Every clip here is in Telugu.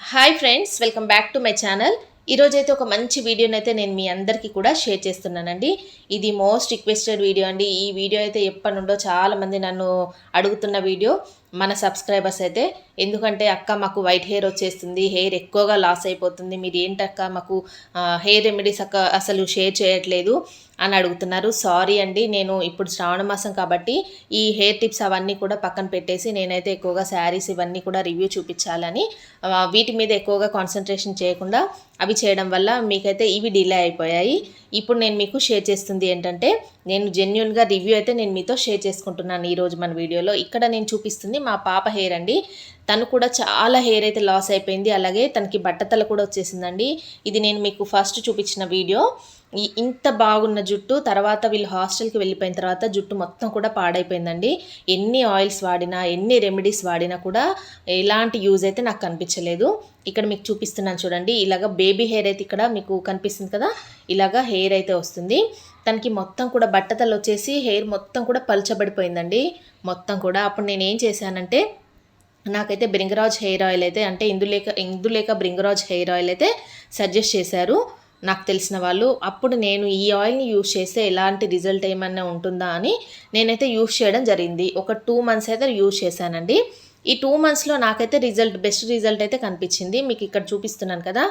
Hi friends, welcome back to my channel. ఈరోజైతే ఒక మంచి వీడియోనైతే నేను మీ అందరికీ కూడా షేర్ చేస్తున్నానండి. ఇది మోస్ట్ రిక్వెస్టెడ్ వీడియో అండి. ఈ వీడియో అయితే ఎప్పటి నుండో చాలామంది నన్ను అడుగుతున్న వీడియో మన సబ్స్క్రైబర్స్ అయితే. ఎందుకంటే అక్క మాకు వైట్ హెయిర్ వచ్చేస్తుంది, హెయిర్ ఎక్కువగా లాస్ అయిపోతుంది, మీరు ఏంటక్క మాకు హెయిర్ రెమెడీస్ అక్క అసలు షేర్ చేయట్లేదు అని అడుగుతున్నారు. సారీ అండి, నేను ఇప్పుడు శ్రావణ మాసం కాబట్టి ఈ హెయిర్ టిప్స్ అవన్నీ కూడా పక్కన పెట్టేసి నేనైతే ఎక్కువగా శారీస్ ఇవన్నీ కూడా రివ్యూ చూపించాలని వీటి మీద ఎక్కువగా కాన్సన్ట్రేషన్ చేయకుండా అవి చేయడం వల్ల మీకైతే ఇవి డిలే అయిపోయాయి. ఇప్పుడు నేను మీకు షేర్ చేస్తుంది ఏంటంటే, నేను జెన్యున్గా రివ్యూ అయితే నేను మీతో షేర్ చేసుకుంటున్నాను ఈరోజు మన వీడియోలో. ఇక్కడ నేను చూపిస్తుంది మా పాప హెయిర్ అండి. తను కూడా చాలా హెయిర్ అయితే లాస్ అయిపోయింది, అలాగే తనకి బట్టతల కూడా వచ్చేసిందండి. ఇది నేను మీకు ఫస్ట్ చూపించిన వీడియో. ఇంత బాగున్న జుట్టు తర్వాత వీళ్ళు హాస్టల్కి వెళ్ళిపోయిన తర్వాత జుట్టు మొత్తం కూడా పాడైపోయిందండి. ఎన్ని ఆయిల్స్ వాడినా, ఎన్ని రెమెడీస్ వాడినా కూడా ఎలాంటి యూజ్ అయితే నాకు కనిపించలేదు. ఇక్కడ మీకు చూపిస్తున్నాను చూడండి. ఇలాగ బేబీ హెయిర్ అయితే ఇక్కడ మీకు కనిపిస్తుంది కదా, ఇలాగ హెయిర్ అయితే వస్తుంది. తనకి మొత్తం కూడా బట్టతలు వచ్చేసి హెయిర్ మొత్తం కూడా పల్చబడిపోయిందండి మొత్తం కూడా. అప్పుడు నేను ఏం చేశానంటే, నాకైతే బ్రింగరాజ్ హెయిర్ ఆయిల్ అయితే, అంటే ఇందులేక బ్రింగరాజ్ హెయిర్ ఆయిల్ అయితే సజెస్ట్ చేశారు నాకు తెలిసిన వాళ్ళు. అప్పుడు నేను ఈ ఆయిల్ని యూజ్ చేస్తే ఎలాంటి రిజల్ట్ ఏమన్నా ఉంటుందా అని నేనైతే యూజ్ చేయడం జరిగింది. ఒక 2 months అయితే యూజ్ చేశానండి. ఈ 2 monthsలో నాకైతే బెస్ట్ రిజల్ట్ అయితే కనిపించింది. మీకు ఇక్కడ చూపిస్తున్నాను కదా,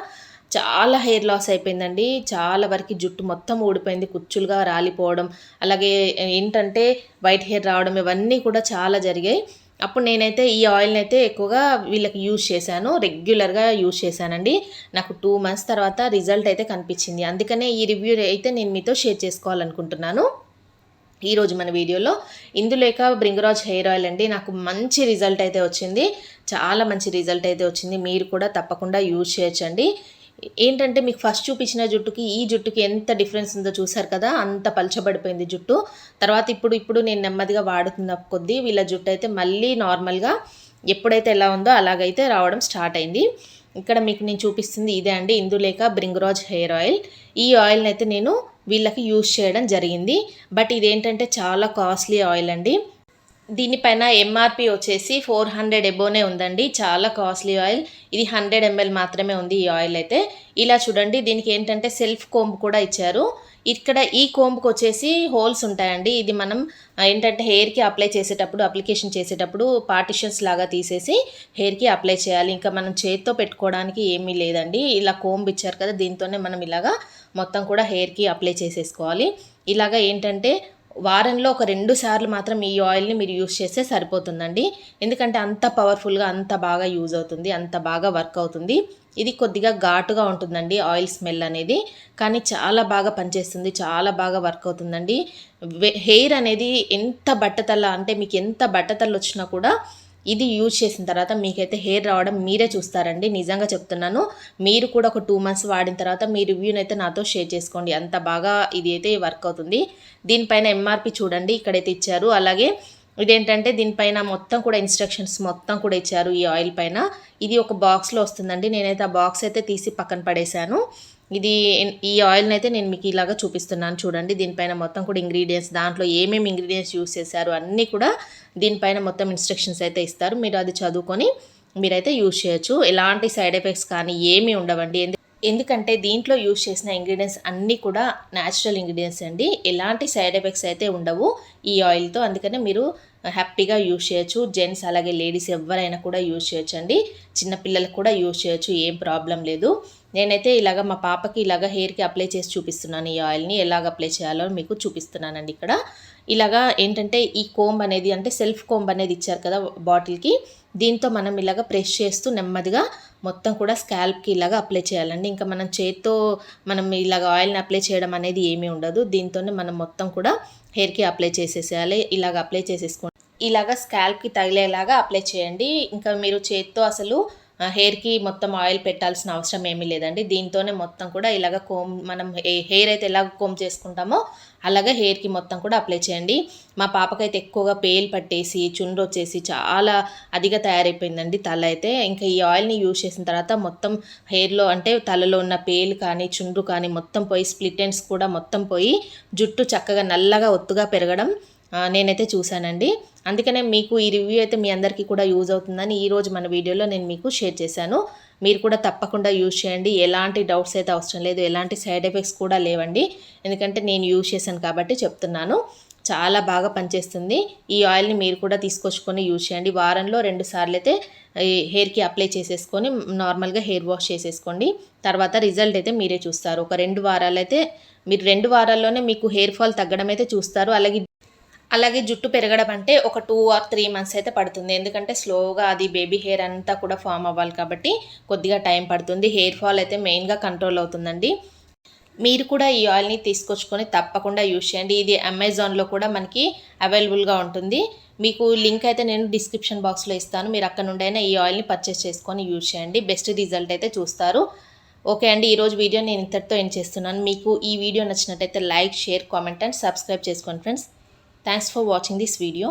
చాలా హెయిర్ లాస్ అయిపోయిందండి. చాలా వరకు జుట్టు మొత్తం ఊడిపోయింది, కుచ్చులుగా రాలిపోవడం, అలాగే ఏంటంటే వైట్ హెయిర్ రావడం, ఇవన్నీ కూడా చాలా జరిగాయి. అప్పుడు నేనైతే ఈ ఆయిల్ని అయితే ఎక్కువగా వీళ్ళకి యూజ్ చేశాను, రెగ్యులర్గా యూజ్ చేశానండి. నాకు 2 months తర్వాత రిజల్ట్ అయితే కనిపించింది. అందుకనే ఈ రివ్యూ అయితే నేను మీతో షేర్ చేసుకోవాలనుకుంటున్నాను ఈరోజు మన వీడియోలో. ఇందులేక బ్రింగరాజ్ హెయిర్ ఆయిల్ అండి, నాకు మంచి రిజల్ట్ అయితే వచ్చింది, చాలా మంచి రిజల్ట్ అయితే వచ్చింది. మీరు కూడా తప్పకుండా యూజ్ చేయొచ్చండి. ఏంటంటే మీకు ఫస్ట్ చూపించిన జుట్టుకి ఈ జుట్టుకి ఎంత డిఫరెన్స్ ఉందో చూసారు కదా, అంత పలచబడిపోయింది జుట్టు. తర్వాత ఇప్పుడు నేను నెమ్మదిగా వాడుతున్న కొద్దీ వీళ్ళ జుట్టు అయితే మళ్ళీ నార్మల్గా ఎప్పుడైతే ఎలా ఉందో అలాగైతే రావడం స్టార్ట్ అయింది. ఇక్కడ మీకు నేను చూపిస్తుంది ఇదే అండి, ఇందులేక బ్రింగరాజ్ హెయిర్ ఆయిల్. ఈ ఆయిల్ని అయితే నేను వీళ్ళకి యూజ్ చేయడం జరిగింది. బట్ ఇదేంటంటే చాలా కాస్ట్లీ ఆయిల్ అండి. దీనిపైన ఎంఆర్పి వచ్చేసి 400 ఎబోనే ఉందండి. చాలా కాస్ట్లీ ఆయిల్. ఇది 100 ml మాత్రమే ఉంది ఈ ఆయిల్ అయితే. ఇలా చూడండి, దీనికి ఏంటంటే సెల్ఫ్ కోంబ్ కూడా ఇచ్చారు. ఇక్కడ ఈ కోంబ్కి వచ్చేసి హోల్స్ ఉంటాయండి. ఇది మనం ఏంటంటే హెయిర్కి అప్లికేషన్ చేసేటప్పుడు పార్టిషన్స్ లాగా తీసేసి హెయిర్కి అప్లై చేయాలి. ఇంకా మనం చేత్తో పెట్టుకోవడానికి ఏమీ లేదండి. ఇలా కోంబ్ ఇచ్చారు కదా, దీంతోనే మనం ఇలాగా మొత్తం కూడా హెయిర్కి అప్లై చేసేసుకోవాలి. ఇలాగా ఏంటంటే వారంలో ఒక 2 సార్లు మాత్రం ఈ ఆయిల్ని మీరు యూజ్ చేస్తే సరిపోతుందండి. ఎందుకంటే అంత పవర్ఫుల్గా, అంత బాగా యూజ్ అవుతుంది, అంత బాగా వర్క్ అవుతుంది. ఇది కొద్దిగా ఘాటుగా ఉంటుందండి ఆయిల్ స్మెల్ అనేది, కానీ చాలా బాగా పనిచేస్తుంది, చాలా బాగా వర్క్ అవుతుందండి. హెయిర్ అనేది ఎంత బట్టతల అంటే, మీకు ఎంత బట్టతలు వచ్చినా కూడా ఇది యూజ్ చేసిన తర్వాత మీకైతే హెయిర్ రావడం మీరే చూస్తారండి. నిజంగా చెప్తున్నాను. మీరు కూడా ఒక 2 months వాడిన తర్వాత మీ రివ్యూని అయితే నాతో షేర్ చేసుకోండి. అంత బాగా ఇది అయితే వర్క్ అవుతుంది. దీనిపైన ఎంఆర్పి చూడండి ఇక్కడైతే ఇచ్చారు. అలాగే ఇదేంటంటే దీనిపైన మొత్తం కూడా ఇన్స్ట్రక్షన్స్ మొత్తం కూడా ఇచ్చారు ఈ ఆయిల్ పైన. ఇది ఒక బాక్స్లో వస్తుందండి. నేనైతే ఆ బాక్స్ అయితే తీసి పక్కన పడేశాను. ఈ ఆయిల్ని అయితే నేను మీకు ఇలాగా చూపిస్తున్నాను చూడండి. దీనిపైన మొత్తం కూడా ఇంగ్రీడియంట్స్, దాంట్లో ఏమేమి ఇంగ్రీడియంట్స్ యూస్ చేశారు అన్నీ కూడా దీనిపైన మొత్తం ఇన్స్ట్రక్షన్స్ అయితే ఇస్తారు. మీరు అది చదువుకొని మీరైతే యూజ్ చేయొచ్చు. ఎలాంటి సైడ్ ఎఫెక్ట్స్ కానీ ఏమీ ఉండవండి. ఎందుకంటే దీంట్లో యూజ్ చేసిన ఇంగ్రీడియంట్స్ అన్నీ కూడా న్యాచురల్ ఇంగ్రీడియంట్స్ అండి. ఎలాంటి సైడ్ ఎఫెక్ట్స్ అయితే ఉండవు ఈ ఆయిల్తో. అందుకనే మీరు హ్యాపీగా యూజ్ చేయొచ్చు. జెంట్స్ అలాగే లేడీస్ ఎవరైనా కూడా యూజ్ చేయొచ్చు అండి. చిన్నపిల్లలకు కూడా యూజ్ చేయొచ్చు, ఏం ప్రాబ్లం లేదు. నేనైతే ఇలాగ మా పాపకి ఇలాగ హెయిర్కి అప్లై చేసి చూపిస్తున్నాను. ఈ ఆయిల్ని ఎలాగ అప్లై చేయాలో మీకు చూపిస్తున్నానండి ఇక్కడ. ఇలాగా ఏంటంటే ఈ కోంబ్ అనేది, అంటే సెల్ఫ్ కోంబ్ అనేది ఇచ్చారు కదా బాటిల్కి, దీంతో మనం ఇలాగ ప్రెస్ చేస్తూ నెమ్మదిగా మొత్తం కూడా స్కాల్ప్కి ఇలాగ అప్లై చేయాలండి. ఇంకా మనం చేత్తో మనం ఇలాగ ఆయిల్ని అప్లై చేయడం అనేది ఏమీ ఉండదు. దీంతోనే మనం మొత్తం కూడా హెయిర్కి అప్లై చేసేసేయాలి. ఇలాగ అప్లై చేసేసుకోండి. ఇలాగ స్కాల్ప్కి తగిలేలాగా అప్లై చేయండి. ఇంకా మీరు చేత్తో అసలు హెయిర్కి మొత్తం ఆయిల్ పెట్టాల్సిన అవసరం ఏమీ లేదండి. దీంతోనే మొత్తం కూడా ఇలాగ మనం హెయిర్ అయితే ఎలాగ కోమ్ చేసుకుంటామో అలాగే హెయిర్కి మొత్తం కూడా అప్లై చేయండి. మా పాపకైతే ఎక్కువగా పేలు పట్టేసి చుండ్రు వచ్చేసి చాలా అదిగా తయారైపోయిందండి తల అయితే. ఇంకా ఈ ఆయిల్ని యూజ్ చేసిన తర్వాత మొత్తం హెయిర్లో, అంటే తలలో ఉన్న పేలు కానీ చుండ్రు కానీ మొత్తం పోయి, స్ప్లిట్ ఎండ్స్ కూడా మొత్తం పోయి, జుట్టు చక్కగా నల్లగా ఒత్తుగా పెరగడం నేనైతే చూశానండి. అందుకనే మీకు ఈ రివ్యూ అయితే మీ అందరికీ కూడా యూజ్ అవుతుందని ఈరోజు మన వీడియోలో నేను మీకు షేర్ చేశాను. మీరు కూడా తప్పకుండా యూజ్ చేయండి. ఎలాంటి డౌట్స్ అయితే అవసరం లేదు, ఎలాంటి సైడ్ ఎఫెక్ట్స్ కూడా లేవండి. ఎందుకంటే నేను యూజ్ చేశాను కాబట్టి చెప్తున్నాను. చాలా బాగా పనిచేస్తుంది. ఈ ఆయిల్ని మీరు కూడా తీసుకొచ్చుకొని యూజ్ చేయండి. వారంలో 2 సార్లు అయితే ఈ హెయిర్కి అప్లై చేసేసుకొని నార్మల్గా హెయిర్ వాష్ చేసేసుకోండి. తర్వాత రిజల్ట్ అయితే మీరే చూస్తారు. ఒక 2 వారాలైతే మీరు 2 వారాల్లోనే మీకు హెయిర్ ఫాల్ తగ్గడం అయితే చూస్తారు. అలాగే జుట్టు పెరగడం అంటే ఒక 2 ఆర్ 3 మంత్స్ అయితే పడుతుంది. ఎందుకంటే స్లోగా అది బేబీ హెయిర్ అంతా కూడా ఫామ్ అవ్వాలి కాబట్టి కొద్దిగా టైం పడుతుంది. హెయిర్ ఫాల్ అయితే మెయిన్గా కంట్రోల్ అవుతుందండి. మీరు కూడా ఈ ఆయిల్ని తీసుకొచ్చుకొని తప్పకుండా యూజ్ చేయండి. ఇది అమెజాన్లో కూడా మనకి అవైలబుల్గా ఉంటుంది. మీకు లింక్ అయితే నేను డిస్క్రిప్షన్ బాక్స్లో ఇస్తాను. మీరు అక్కడ నుండైనా ఈ ఆయిల్ని పర్చేస్ చేసుకొని యూజ్ చేయండి. బెస్ట్ రిజల్ట్ అయితే చూస్తారు. ఓకే అండి, ఈరోజు వీడియో నేను ఇంతటితో ఎండ్ చేస్తున్నాను. మీకు ఈ వీడియో నచ్చినట్టయితే like, share, comment and subscribe చేసుకోండి friends. Thanks for watching this video.